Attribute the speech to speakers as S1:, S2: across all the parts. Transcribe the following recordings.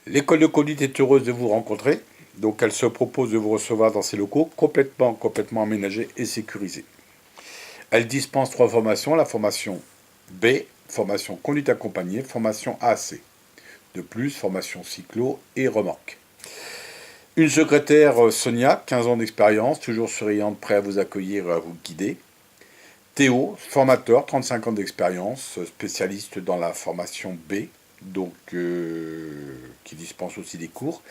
S1: L'école de conduite est heureuse de vous rencontrer. Donc elle se propose de vous recevoir dans ses locaux complètement aménagés et sécurisés. Elle dispense 3 formations, la formation B, formation conduite accompagnée, formation AAC. De plus, formation cyclo et remorque. Une secrétaire, Sonia, 15 ans d'expérience, toujours souriante, prête à vous accueillir et à vous guider. Théo, formateur, 35 ans d'expérience, spécialiste dans la formation B, donc qui dispense aussi des cours.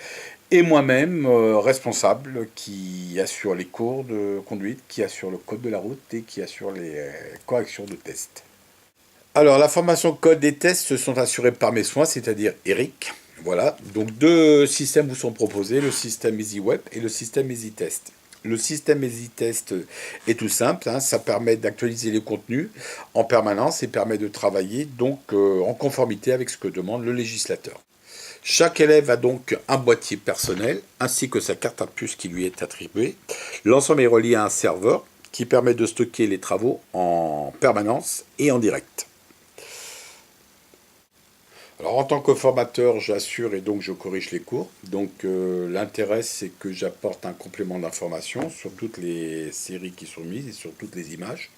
S1: Et moi-même, responsable, qui assure les cours de conduite, qui assure le code de la route et qui assure les corrections de tests. Alors, la formation code des tests sont assurées par mes soins, c'est-à-dire Eric. Voilà, donc 2 systèmes vous sont proposés, le système EasyWeb et le système EasyTest. Le système EasyTest est tout simple, hein, ça permet d'actualiser les contenus en permanence et permet de travailler donc en conformité avec ce que demande le législateur. Chaque élève a donc un boîtier personnel ainsi que sa carte à puce qui lui est attribuée. L'ensemble est relié à un serveur qui permet de stocker les travaux en permanence et en direct. Alors en tant que formateur, j'assure et donc je corrige les cours. Donc l'intérêt c'est que j'apporte un complément d'information sur toutes les séries qui sont mises et sur toutes les images.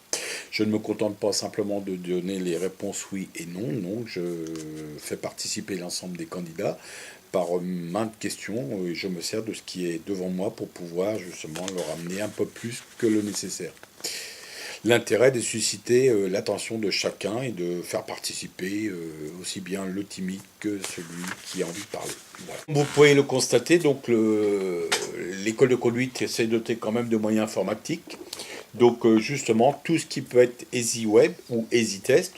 S1: Je ne me contente pas simplement de donner les réponses oui et non, non, je fais participer l'ensemble des candidats par maintes questions et je me sers de ce qui est devant moi pour pouvoir justement leur amener un peu plus que le nécessaire. L'intérêt est de susciter l'attention de chacun et de faire participer aussi bien le timide que celui qui a envie de parler. Voilà. Vous pouvez le constater, donc l'école de conduite essaie de doter quand même de moyens informatiques. Donc justement, tout ce qui peut être EasyWeb ou EasyTest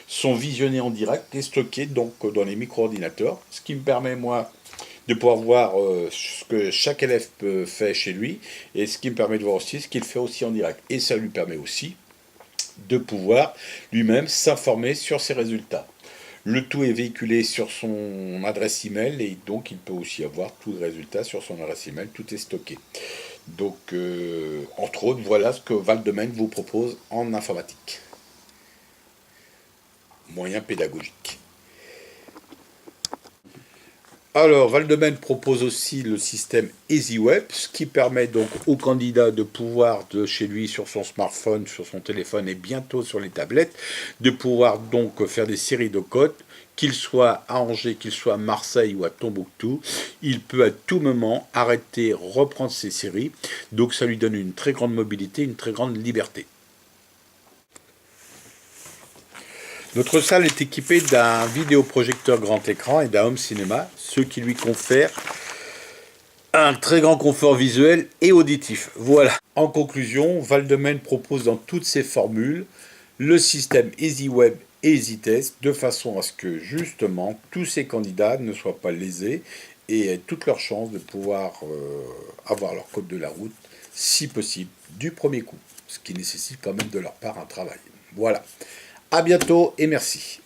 S1: sont visionnés en direct et stockés donc dans les micro-ordinateurs, ce qui me permet moi de pouvoir voir ce que chaque élève fait chez lui et ce qui me permet de voir aussi ce qu'il fait aussi en direct. Et ça lui permet aussi de pouvoir lui-même s'informer sur ses résultats. Le tout est véhiculé sur son adresse email et donc il peut aussi avoir tous les résultats sur son adresse email, tout est stocké. Donc, entre autres, voilà ce que Val-de-Maine vous propose en informatique. Moyen pédagogique. Alors, Val-de-Maine propose aussi le système EasyWeb, ce qui permet donc au candidat de pouvoir, de chez lui, sur son smartphone, sur son téléphone et bientôt sur les tablettes, de pouvoir donc faire des séries de codes, qu'il soit à Angers, qu'il soit à Marseille ou à Tombouctou, il peut à tout moment arrêter, reprendre ses séries, donc ça lui donne une très grande mobilité, une très grande liberté. Notre salle est équipée d'un vidéoprojecteur grand écran et d'un home cinéma, ce qui lui confère un très grand confort visuel et auditif. Voilà. En conclusion, Val-de-Maine propose dans toutes ses formules le système EasyWeb et EasyTest de façon à ce que justement tous ces candidats ne soient pas lésés et aient toutes leurs chances de pouvoir avoir leur code de la route, si possible, du premier coup, ce qui nécessite quand même de leur part un travail. Voilà. À bientôt et merci.